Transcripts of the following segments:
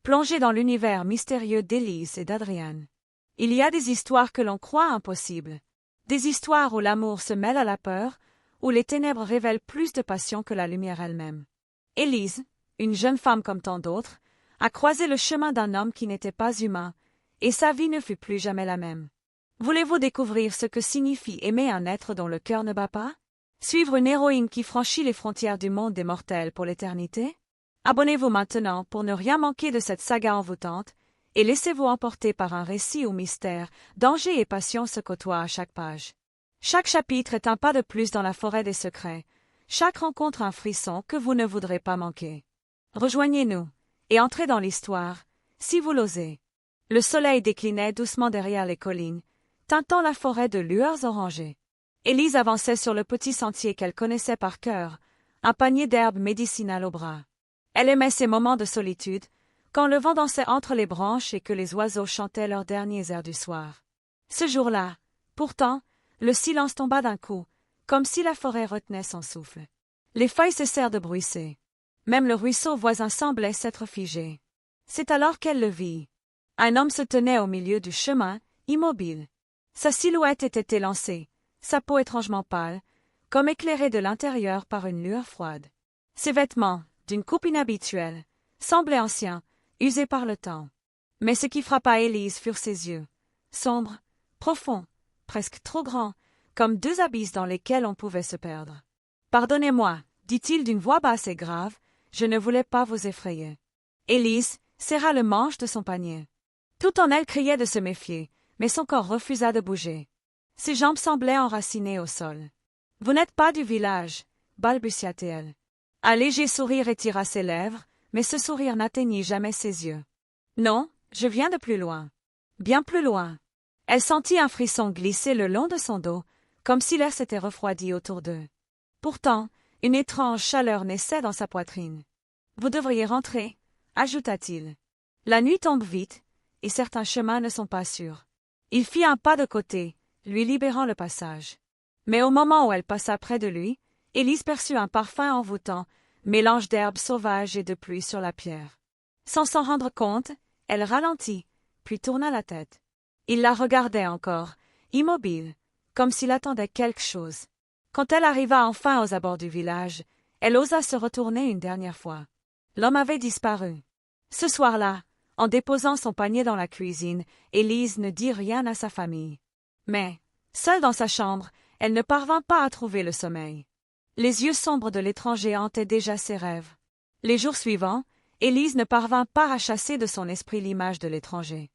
plongée dans l'univers mystérieux d'Élise et d'Adrian. Il y a des histoires que l'on croit impossibles. Des histoires où l'amour se mêle à la peur, où les ténèbres révèlent plus de passion que la lumière elle-même. Élise, une jeune femme comme tant d'autres, a croisé le chemin d'un homme qui n'était pas humain, et sa vie ne fut plus jamais la même. Voulez-vous découvrir ce que signifie aimer un être dont le cœur ne bat pas? Suivre une héroïne qui franchit les frontières du monde des mortels pour l'éternité? Abonnez-vous maintenant pour ne rien manquer de cette saga envoûtante, et laissez-vous emporter par un récit où mystère, danger et passion se côtoient à chaque page. Chaque chapitre est un pas de plus dans la forêt des secrets, chaque rencontre un frisson que vous ne voudrez pas manquer. Rejoignez-nous, et entrez dans l'histoire, si vous l'osez. Le soleil déclinait doucement derrière les collines, teintant la forêt de lueurs orangées. Élise avançait sur le petit sentier qu'elle connaissait par cœur, un panier d'herbes médicinales au bras. Elle aimait ces moments de solitude, quand le vent dansait entre les branches et que les oiseaux chantaient leurs derniers airs du soir. Ce jour-là, pourtant, le silence tomba d'un coup, comme si la forêt retenait son souffle. Les feuilles cessèrent de bruisser. Même le ruisseau voisin semblait s'être figé. C'est alors qu'elle le vit. Un homme se tenait au milieu du chemin, immobile. Sa silhouette était élancée, sa peau étrangement pâle, comme éclairée de l'intérieur par une lueur froide. Ses vêtements, d'une coupe inhabituelle, semblaient anciens, usés par le temps. Mais ce qui frappa Élise furent ses yeux, sombres, profonds, presque trop grands, comme deux abysses dans lesquels on pouvait se perdre. « Pardonnez-moi, dit-il d'une voix basse et grave, je ne voulais pas vous effrayer. » Élise serra le manche de son panier. Tout en elle criait de se méfier, mais son corps refusa de bouger. Ses jambes semblaient enracinées au sol. « Vous n'êtes pas du village, balbutia-t-elle. Un léger sourire étira ses lèvres, mais ce sourire n'atteignit jamais ses yeux. « Non, je viens de plus loin. Bien plus loin. » Elle sentit un frisson glisser le long de son dos, comme si l'air s'était refroidi autour d'eux. Pourtant, une étrange chaleur naissait dans sa poitrine. « Vous devriez rentrer, » ajouta-t-il. « La nuit tombe vite, et certains chemins ne sont pas sûrs. » Il fit un pas de côté, lui libérant le passage. Mais au moment où elle passa près de lui, Élise perçut un parfum envoûtant, mélange d'herbes sauvages et de pluie sur la pierre. Sans s'en rendre compte, elle ralentit, puis tourna la tête. Il la regardait encore, immobile, comme s'il attendait quelque chose. Quand elle arriva enfin aux abords du village, elle osa se retourner une dernière fois. L'homme avait disparu. Ce soir-là, en déposant son panier dans la cuisine, Élise ne dit rien à sa famille. Mais, seule dans sa chambre, elle ne parvint pas à trouver le sommeil. Les yeux sombres de l'étranger hantaient déjà ses rêves. Les jours suivants, Élise ne parvint pas à chasser de son esprit l'image de l'étranger.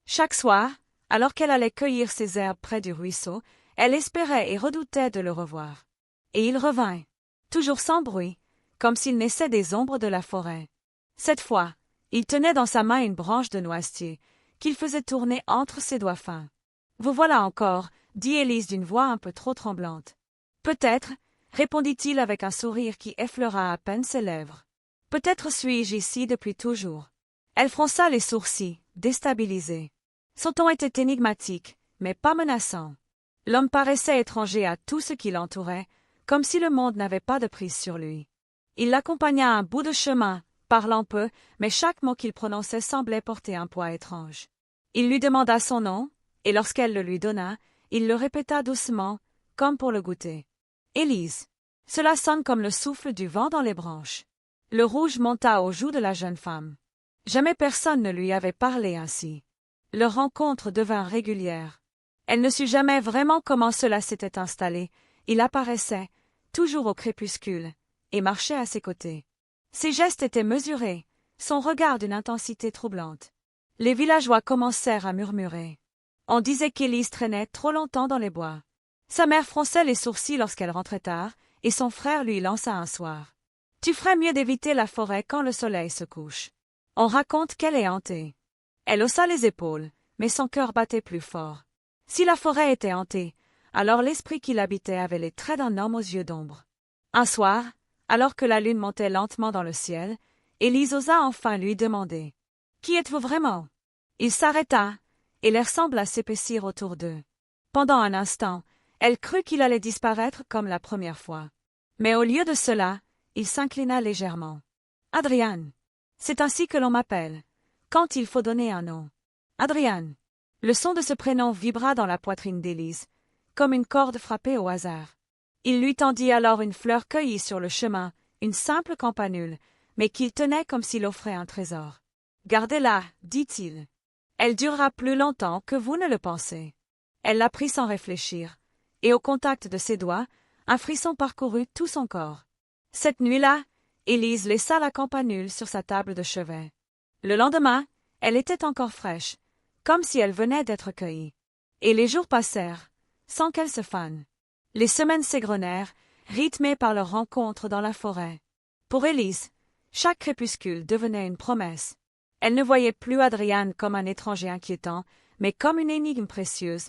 Chaque soir, alors qu'elle allait cueillir ses herbes près du ruisseau, elle espérait et redoutait de le revoir. Et il revint, toujours sans bruit, comme s'il naissait des ombres de la forêt. Cette fois, il tenait dans sa main une branche de noisetier, qu'il faisait tourner entre ses doigts fins. « Vous voilà encore, » dit Élise d'une voix un peu trop tremblante. « Peut-être, » répondit-il avec un sourire qui effleura à peine ses lèvres. « Peut-être suis-je ici depuis toujours. » Elle fronça les sourcils, déstabilisée. Son ton était énigmatique, mais pas menaçant. L'homme paraissait étranger à tout ce qui l'entourait, comme si le monde n'avait pas de prise sur lui. Il l'accompagna un bout de chemin, parlant peu, mais chaque mot qu'il prononçait semblait porter un poids étrange. Il lui demanda son nom, et lorsqu'elle le lui donna, il le répéta doucement, comme pour le goûter. « Élise. » Cela sonne comme le souffle du vent dans les branches. Le rouge monta aux joues de la jeune femme. Jamais personne ne lui avait parlé ainsi. Leur rencontre devint régulière. Elle ne sut jamais vraiment comment cela s'était installé. Il apparaissait, toujours au crépuscule, et marchait à ses côtés. Ses gestes étaient mesurés, son regard d'une intensité troublante. Les villageois commencèrent à murmurer. On disait qu'Élise traînait trop longtemps dans les bois. Sa mère fronçait les sourcils lorsqu'elle rentrait tard, et son frère lui lança un soir. « Tu ferais mieux d'éviter la forêt quand le soleil se couche. On raconte qu'elle est hantée. » Elle haussa les épaules, mais son cœur battait plus fort. Si la forêt était hantée, alors l'esprit qui l'habitait avait les traits d'un homme aux yeux d'ombre. Un soir, alors que la lune montait lentement dans le ciel, Élise osa enfin lui demander « Qui êtes-vous vraiment ?» Il s'arrêta, et l'air sembla s'épaissir autour d'eux. Pendant un instant, elle crut qu'il allait disparaître comme la première fois. Mais au lieu de cela, il s'inclina légèrement. « Adrian. C'est ainsi que l'on m'appelle. » quand il faut donner un nom. Adrian. Le son de ce prénom vibra dans la poitrine d'Élise, comme une corde frappée au hasard. Il lui tendit alors une fleur cueillie sur le chemin, une simple campanule, mais qu'il tenait comme s'il offrait un trésor. « Gardez-la, dit-il. Elle durera plus longtemps que vous ne le pensez. » Elle la prit sans réfléchir, et au contact de ses doigts, un frisson parcourut tout son corps. Cette nuit-là, Élise laissa la campanule sur sa table de chevet. Le lendemain, elle était encore fraîche, comme si elle venait d'être cueillie. Et les jours passèrent, sans qu'elle se fane. Les semaines s'égrenèrent, rythmées par leur rencontre dans la forêt. Pour Élise, chaque crépuscule devenait une promesse. Elle ne voyait plus Adrian comme un étranger inquiétant, mais comme une énigme précieuse,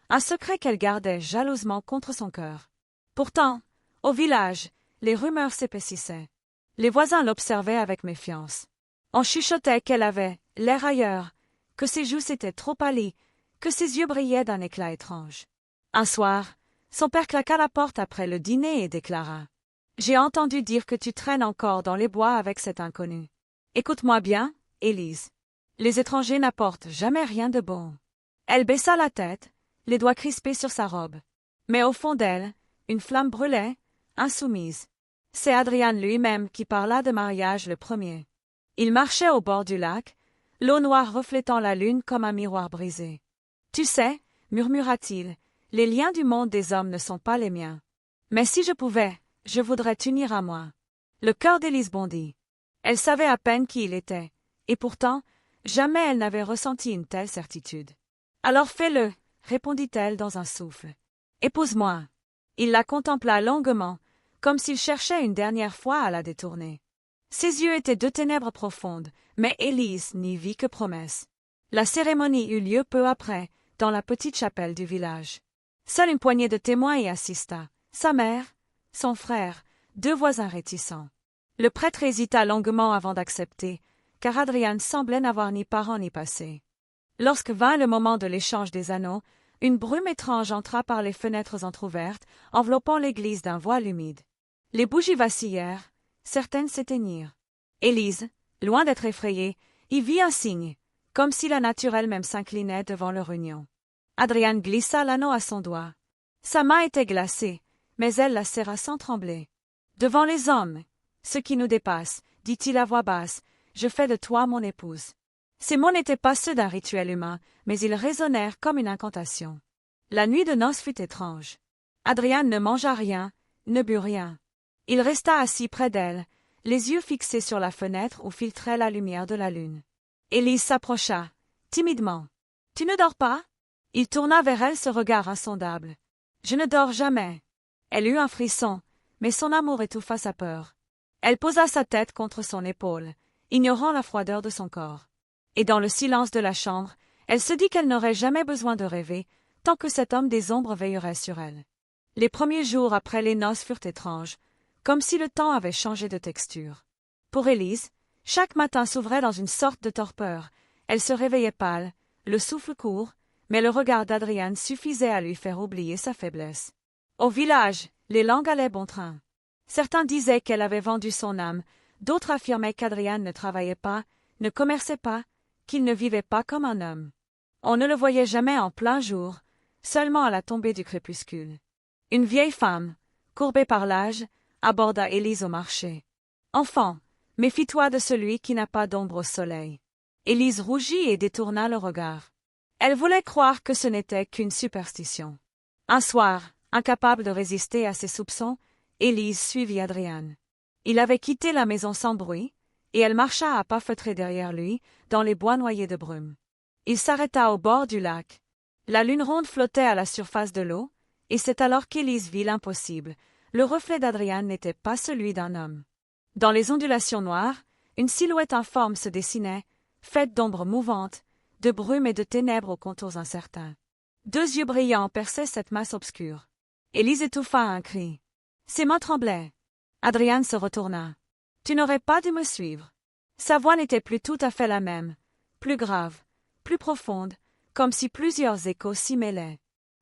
un secret qu'elle gardait jalousement contre son cœur. Pourtant, au village, les rumeurs s'épaississaient. Les voisins l'observaient avec méfiance. On chuchotait qu'elle avait l'air ailleurs, que ses joues s'étaient trop pâlies, que ses yeux brillaient d'un éclat étrange. Un soir, son père claqua la porte après le dîner et déclara « J'ai entendu dire que tu traînes encore dans les bois avec cet inconnu. Écoute-moi bien, Élise. Les étrangers n'apportent jamais rien de bon. » Elle baissa la tête, les doigts crispés sur sa robe. Mais au fond d'elle, une flamme brûlait, insoumise. C'est Adrian lui-même qui parla de mariage le premier. Il marchait au bord du lac, l'eau noire reflétant la lune comme un miroir brisé. « Tu sais, murmura-t-il, les liens du monde des hommes ne sont pas les miens. Mais si je pouvais, je voudrais t'unir à moi. » Le cœur d'Élise bondit. Elle savait à peine qui il était, et pourtant, jamais elle n'avait ressenti une telle certitude. « Alors fais-le, répondit-elle dans un souffle. Épouse-moi. Il la contempla longuement, comme s'il cherchait une dernière fois à la détourner. Ses yeux étaient de ténèbres profondes, mais Élise n'y vit que promesse. La cérémonie eut lieu peu après, dans la petite chapelle du village. Seule une poignée de témoins y assista, sa mère, son frère, 2 voisins réticents. Le prêtre hésita longuement avant d'accepter, car Adrian semblait n'avoir ni parents ni passé. Lorsque vint le moment de l'échange des anneaux, une brume étrange entra par les fenêtres entr'ouvertes, enveloppant l'église d'un voile humide. Les bougies vacillèrent, certaines s'éteignirent. Élise, loin d'être effrayée, y vit un signe, comme si la nature elle-même s'inclinait devant leur union. Adrian glissa l'anneau à son doigt. Sa main était glacée, mais elle la serra sans trembler. « Devant les hommes, ce qui nous dépasse, dit-il à voix basse, je fais de toi mon épouse. » Ces mots n'étaient pas ceux d'un rituel humain, mais ils résonnèrent comme une incantation. La nuit de noces fut étrange. Adrian ne mangea rien, ne but rien. Il resta assis près d'elle, les yeux fixés sur la fenêtre où filtrait la lumière de la lune. Élise s'approcha, timidement. « Tu ne dors pas ?» Il tourna vers elle ce regard insondable. « Je ne dors jamais. » Elle eut un frisson, mais son amour étouffa sa peur. Elle posa sa tête contre son épaule, ignorant la froideur de son corps. Et dans le silence de la chambre, elle se dit qu'elle n'aurait jamais besoin de rêver, tant que cet homme des ombres veillerait sur elle. Les premiers jours après les noces furent étranges, comme si le temps avait changé de texture. Pour Élise, chaque matin s'ouvrait dans une sorte de torpeur. Elle se réveillait pâle, le souffle court, mais le regard d'Adrian suffisait à lui faire oublier sa faiblesse. Au village, les langues allaient bon train. Certains disaient qu'elle avait vendu son âme, d'autres affirmaient qu'Adrian ne travaillait pas, ne commerçait pas, qu'il ne vivait pas comme un homme. On ne le voyait jamais en plein jour, seulement à la tombée du crépuscule. Une vieille femme, courbée par l'âge, aborda Élise au marché. « Enfant, méfie-toi de celui qui n'a pas d'ombre au soleil. » Élise rougit et détourna le regard. Elle voulait croire que ce n'était qu'une superstition. Un soir, incapable de résister à ses soupçons, Élise suivit Adrian. Il avait quitté la maison sans bruit, et elle marcha à pas feutrés derrière lui, dans les bois noyés de brume. Il s'arrêta au bord du lac. La lune ronde flottait à la surface de l'eau, et c'est alors qu'Élise vit l'impossible. Le reflet d'Adrian n'était pas celui d'un homme. Dans les ondulations noires, une silhouette informe se dessinait, faite d'ombres mouvantes, de brume et de ténèbres aux contours incertains. 2 yeux brillants perçaient cette masse obscure. Élise étouffa un cri. Ses mains tremblaient. Adrian se retourna. « Tu n'aurais pas dû me suivre. » Sa voix n'était plus tout à fait la même, plus grave, plus profonde, comme si plusieurs échos s'y mêlaient.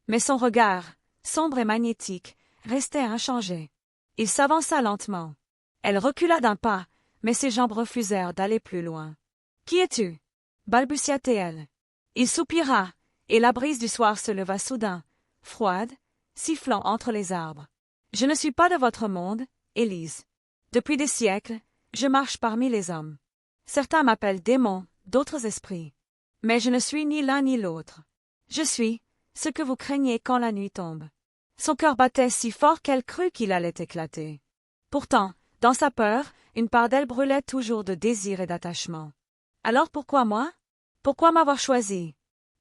Mais son regard, sombre et magnétique, restait inchangé. Il s'avança lentement. Elle recula d'un pas, mais ses jambes refusèrent d'aller plus loin. « Qui es-tu » balbutia-t-elle. Il soupira, et la brise du soir se leva soudain, froide, sifflant entre les arbres. Je ne suis pas de votre monde, Élise. Depuis des siècles, je marche parmi les hommes. Certains m'appellent démon, d'autres esprits. Mais je ne suis ni l'un ni l'autre. Je suis ce que vous craignez quand la nuit tombe. Son cœur battait si fort qu'elle crut qu'il allait éclater. Pourtant, dans sa peur, une part d'elle brûlait toujours de désir et d'attachement. Alors pourquoi moi? Pourquoi m'avoir choisi?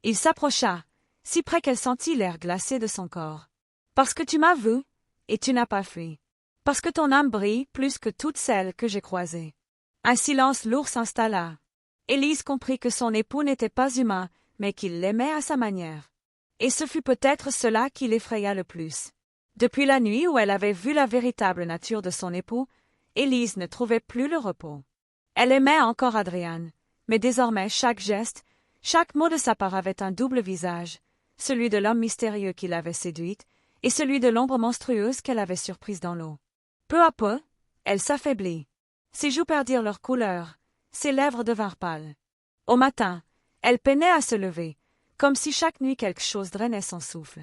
Il s'approcha, si près qu'elle sentit l'air glacé de son corps. Parce que tu m'as vu, et tu n'as pas fui. Parce que ton âme brille plus que toutes celles que j'ai croisées. Un silence lourd s'installa. Élise comprit que son époux n'était pas humain, mais qu'il l'aimait à sa manière. Et ce fut peut-être cela qui l'effraya le plus. Depuis la nuit où elle avait vu la véritable nature de son époux, Élise ne trouvait plus le repos. Elle aimait encore Adrian, mais désormais chaque geste, chaque mot de sa part avait un double visage, celui de l'homme mystérieux qui l'avait séduite, et celui de l'ombre monstrueuse qu'elle avait surprise dans l'eau. Peu à peu, elle s'affaiblit. Ses joues perdirent leur couleur, ses lèvres devinrent pâles. Au matin, elle peinait à se lever, comme si chaque nuit quelque chose drainait son souffle.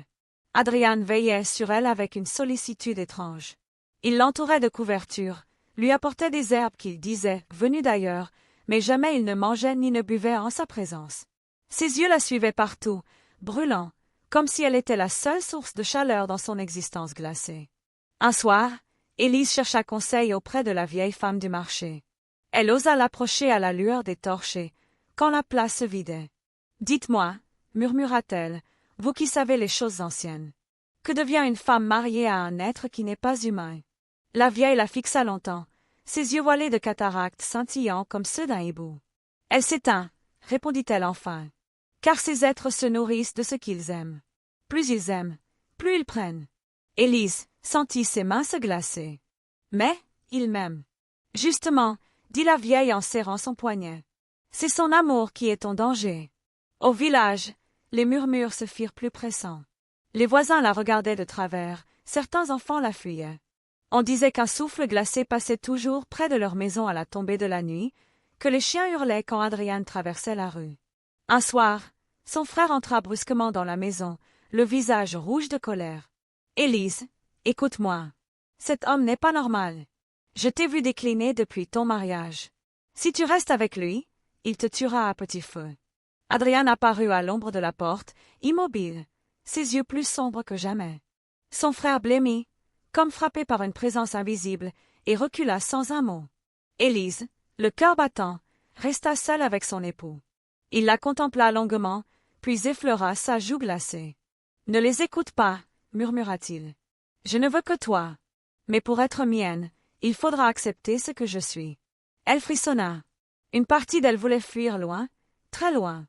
Adrian veillait sur elle avec une sollicitude étrange. Il l'entourait de couvertures, lui apportait des herbes qu'il disait venues d'ailleurs, mais jamais il ne mangeait ni ne buvait en sa présence. Ses yeux la suivaient partout, brûlants, comme si elle était la seule source de chaleur dans son existence glacée. Un soir, Élise chercha conseil auprès de la vieille femme du marché. Elle osa l'approcher à la lueur des torchers, quand la place se vidait. « Dites-moi, murmura-t-elle, vous qui savez les choses anciennes. Que devient une femme mariée à un être qui n'est pas humain? » La vieille la fixa longtemps, ses yeux voilés de cataractes scintillant comme ceux d'un hibou. « Elle s'éteint, répondit-elle enfin. Car ces êtres se nourrissent de ce qu'ils aiment. Plus ils aiment, plus ils prennent. Élise sentit ses mains se glacer. Mais, il m'aime. Justement, dit la vieille en serrant son poignet. C'est son amour qui est en danger. Au village, les murmures se firent plus pressants. Les voisins la regardaient de travers, certains enfants la fuyaient. On disait qu'un souffle glacé passait toujours près de leur maison à la tombée de la nuit, que les chiens hurlaient quand Adrian traversait la rue. Un soir, son frère entra brusquement dans la maison, le visage rouge de colère. « Élise, écoute-moi. Cet homme n'est pas normal. Je t'ai vu décliner depuis ton mariage. Si tu restes avec lui, il te tuera à petit feu. » Adrian apparut à l'ombre de la porte, immobile, ses yeux plus sombres que jamais. Son frère blêmit, comme frappé par une présence invisible, et recula sans un mot. Élise, le cœur battant, resta seule avec son époux. Il la contempla longuement, puis effleura sa joue glacée. « Ne les écoute pas, murmura-t-il. Je ne veux que toi. Mais pour être mienne, il faudra accepter ce que je suis. » Elle frissonna. Une partie d'elle voulait fuir loin, très loin.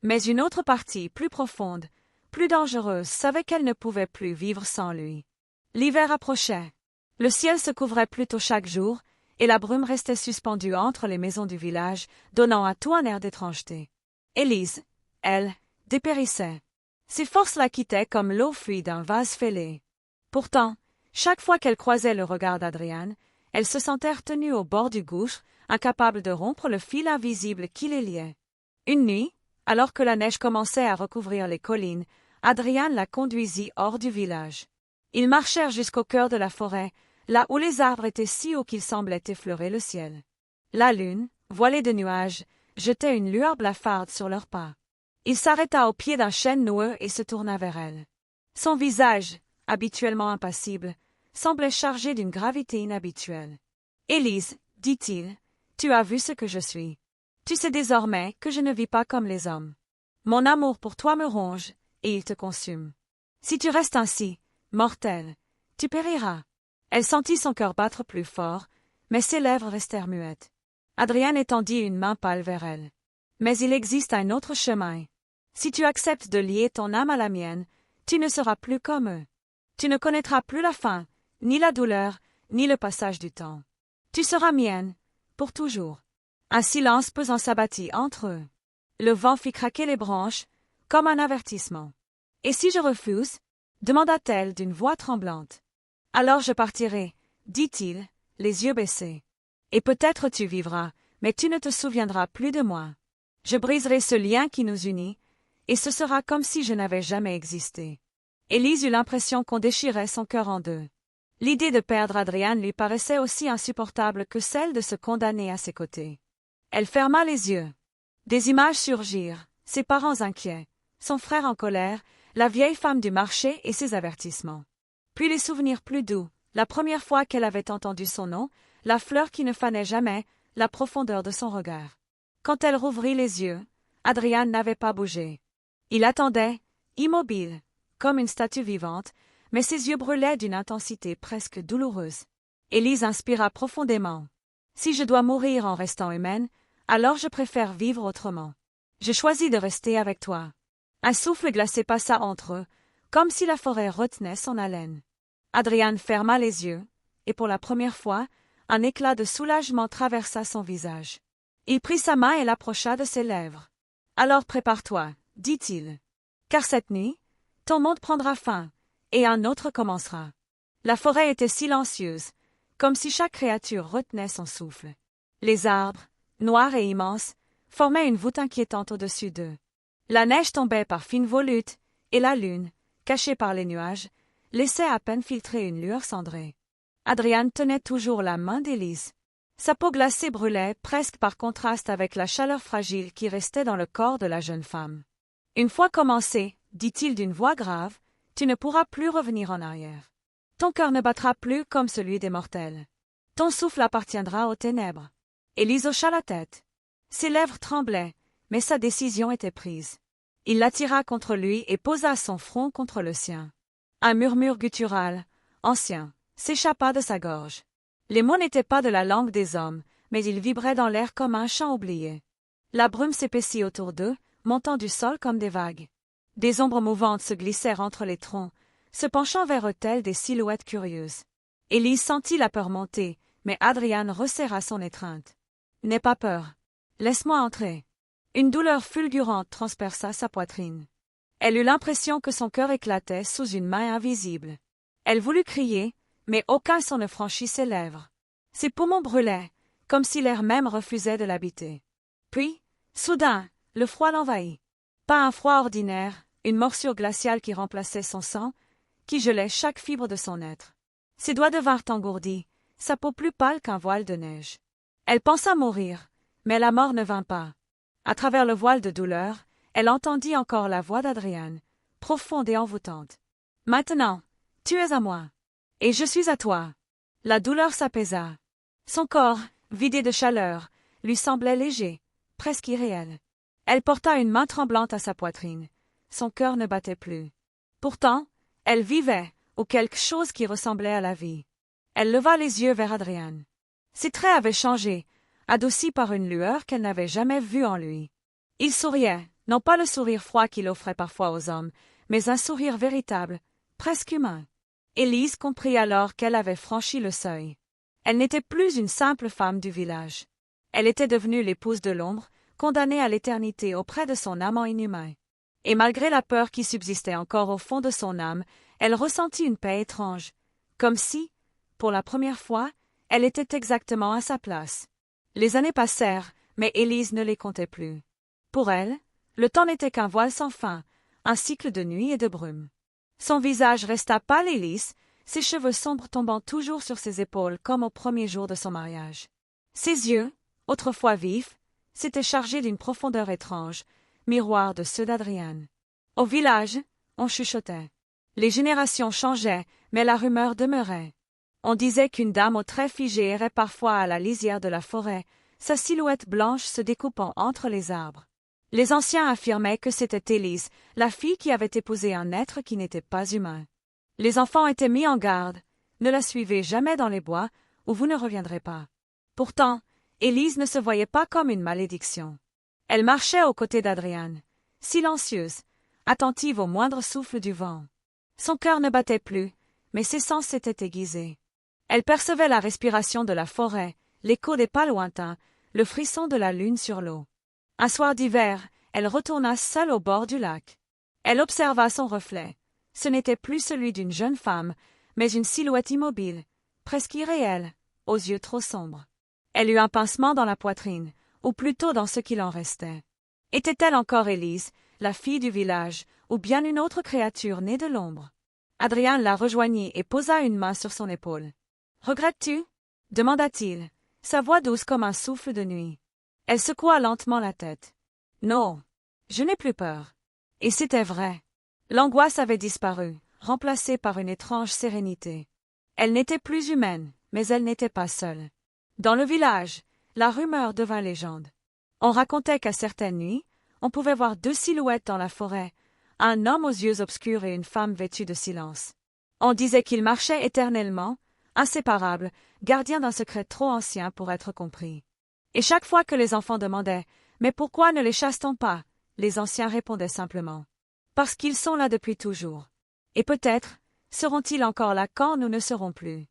Mais une autre partie, plus profonde, plus dangereuse, savait qu'elle ne pouvait plus vivre sans lui. L'hiver approchait. Le ciel se couvrait plus tôt chaque jour, et la brume restait suspendue entre les maisons du village, donnant à tout un air d'étrangeté. Élise, elle, dépérissait. Ses forces la quittaient comme l'eau fuit d'un vase fêlé. Pourtant, chaque fois qu'elle croisait le regard d'Adrian, elle se sentait retenue au bord du gouffre, incapable de rompre le fil invisible qui les liait. Une nuit, alors que la neige commençait à recouvrir les collines, Adrian la conduisit hors du village. Ils marchèrent jusqu'au cœur de la forêt, là où les arbres étaient si hauts qu'ils semblaient effleurer le ciel. La lune, voilée de nuages, jetait une lueur blafarde sur leurs pas. Il s'arrêta au pied d'un chêne noueux et se tourna vers elle. Son visage, habituellement impassible, semblait chargé d'une gravité inhabituelle. « Élise, dit-il, tu as vu ce que je suis. Tu sais désormais que je ne vis pas comme les hommes. Mon amour pour toi me ronge, et il te consume. Si tu restes ainsi, mortelle, tu périras. » Elle sentit son cœur battre plus fort, mais ses lèvres restèrent muettes. Adrian étendit une main pâle vers elle. « Mais il existe un autre chemin. Si tu acceptes de lier ton âme à la mienne, tu ne seras plus comme eux. Tu ne connaîtras plus la faim, ni la douleur, ni le passage du temps. Tu seras mienne, pour toujours. » Un silence pesant s'abattit entre eux. Le vent fit craquer les branches, comme un avertissement. « Et si je refuse ?» demanda-t-elle d'une voix tremblante. « Alors je partirai, » dit-il, les yeux baissés. « Et peut-être tu vivras, mais tu ne te souviendras plus de moi. » Je briserai ce lien qui nous unit, et ce sera comme si je n'avais jamais existé. Élise eut l'impression qu'on déchirait son cœur en deux. L'idée de perdre Adrian lui paraissait aussi insupportable que celle de se condamner à ses côtés. Elle ferma les yeux. Des images surgirent, ses parents inquiets, son frère en colère, la vieille femme du marché et ses avertissements. Puis les souvenirs plus doux, la première fois qu'elle avait entendu son nom, la fleur qui ne fanait jamais, la profondeur de son regard. Quand elle rouvrit les yeux, Adrian n'avait pas bougé. Il attendait, immobile, comme une statue vivante, mais ses yeux brûlaient d'une intensité presque douloureuse. Élise inspira profondément. « Si je dois mourir en restant humaine, alors je préfère vivre autrement. Je choisis de rester avec toi. » Un souffle glacé passa entre eux, comme si la forêt retenait son haleine. Adrian ferma les yeux, et pour la première fois, un éclat de soulagement traversa son visage. Il prit sa main et l'approcha de ses lèvres. « Alors prépare-toi, dit-il. Car cette nuit, ton monde prendra fin, et un autre commencera. » La forêt était silencieuse, comme si chaque créature retenait son souffle. Les arbres, noirs et immenses, formaient une voûte inquiétante au-dessus d'eux. La neige tombait par fines volutes, et la lune, cachée par les nuages, laissait à peine filtrer une lueur cendrée. Adrian tenait toujours la main d'Élise. Sa peau glacée brûlait presque par contraste avec la chaleur fragile qui restait dans le corps de la jeune femme. « Une fois commencé, dit-il d'une voix grave, tu ne pourras plus revenir en arrière. Ton cœur ne battra plus comme celui des mortels. Ton souffle appartiendra aux ténèbres. » Élise hocha la tête. Ses lèvres tremblaient, mais sa décision était prise. Il l'attira contre lui et posa son front contre le sien. Un murmure guttural, ancien, s'échappa de sa gorge. Les mots n'étaient pas de la langue des hommes, mais ils vibraient dans l'air comme un chant oublié. La brume s'épaissit autour d'eux, montant du sol comme des vagues. Des ombres mouvantes se glissèrent entre les troncs, se penchant vers eux telles des silhouettes curieuses. Élise sentit la peur monter, mais Adrian resserra son étreinte. « N'aie pas peur. Laisse-moi entrer. » Une douleur fulgurante transperça sa poitrine. Elle eut l'impression que son cœur éclatait sous une main invisible. Elle voulut crier, mais aucun son ne franchit ses lèvres. Ses poumons brûlaient, comme si l'air même refusait de l'habiter. Puis, soudain, le froid l'envahit. Pas un froid ordinaire, une morsure glaciale qui remplaçait son sang, qui gelait chaque fibre de son être. Ses doigts devinrent engourdis, sa peau plus pâle qu'un voile de neige. Elle pensa mourir, mais la mort ne vint pas. À travers le voile de douleur, elle entendit encore la voix d'Adrian, profonde et envoûtante. « Maintenant, tu es à moi. Et je suis à toi. » La douleur s'apaisa. Son corps, vidé de chaleur, lui semblait léger, presque irréel. Elle porta une main tremblante à sa poitrine. Son cœur ne battait plus. Pourtant, elle vivait, ou quelque chose qui ressemblait à la vie. Elle leva les yeux vers Adrian. Ses traits avaient changé, adoucis par une lueur qu'elle n'avait jamais vue en lui. Il souriait, non pas le sourire froid qu'il offrait parfois aux hommes, mais un sourire véritable, presque humain. Élise comprit alors qu'elle avait franchi le seuil. Elle n'était plus une simple femme du village. Elle était devenue l'épouse de l'ombre, condamnée à l'éternité auprès de son amant inhumain. Et malgré la peur qui subsistait encore au fond de son âme, elle ressentit une paix étrange, comme si, pour la première fois, elle était exactement à sa place. Les années passèrent, mais Élise ne les comptait plus. Pour elle, le temps n'était qu'un voile sans fin, un cycle de nuit et de brume. Son visage resta pâle et lisse, ses cheveux sombres tombant toujours sur ses épaules comme au premier jour de son mariage. Ses yeux, autrefois vifs, s'étaient chargés d'une profondeur étrange, miroir de ceux d'Adrian. Au village, on chuchotait. Les générations changeaient, mais la rumeur demeurait. On disait qu'une dame aux traits figés errait parfois à la lisière de la forêt, sa silhouette blanche se découpant entre les arbres. Les anciens affirmaient que c'était Élise, la fille qui avait épousé un être qui n'était pas humain. Les enfants étaient mis en garde, ne la suivez jamais dans les bois, ou vous ne reviendrez pas. Pourtant, Élise ne se voyait pas comme une malédiction. Elle marchait aux côtés d'Adrian, silencieuse, attentive au moindre souffle du vent. Son cœur ne battait plus, mais ses sens s'étaient aiguisés. Elle percevait la respiration de la forêt, l'écho des pas lointains, le frisson de la lune sur l'eau. Un soir d'hiver, elle retourna seule au bord du lac. Elle observa son reflet. Ce n'était plus celui d'une jeune femme, mais une silhouette immobile, presque irréelle, aux yeux trop sombres. Elle eut un pincement dans la poitrine, ou plutôt dans ce qu'il en restait. Était-elle encore Élise, la fille du village, ou bien une autre créature née de l'ombre? Adrien la rejoignit et posa une main sur son épaule. « Regrettes-tu » demanda-t-il, sa voix douce comme un souffle de nuit. Elle secoua lentement la tête. « Non, je n'ai plus peur. » Et c'était vrai. L'angoisse avait disparu, remplacée par une étrange sérénité. Elle n'était plus humaine, mais elle n'était pas seule. Dans le village, la rumeur devint légende. On racontait qu'à certaines nuits, on pouvait voir deux silhouettes dans la forêt, un homme aux yeux obscurs et une femme vêtue de silence. On disait qu'ils marchaient éternellement, inséparables, gardiens d'un secret trop ancien pour être compris. Et chaque fois que les enfants demandaient « Mais pourquoi ne les chasse-t-on pas ?» les anciens répondaient simplement « Parce qu'ils sont là depuis toujours. Et peut-être seront-ils encore là quand nous ne serons plus. »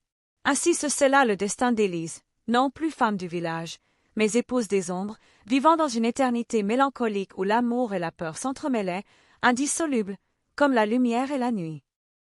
Ainsi se scella le destin d'Élise, non plus femme du village, mais épouse des ombres, vivant dans une éternité mélancolique où l'amour et la peur s'entremêlaient, indissolubles, comme la lumière et la nuit.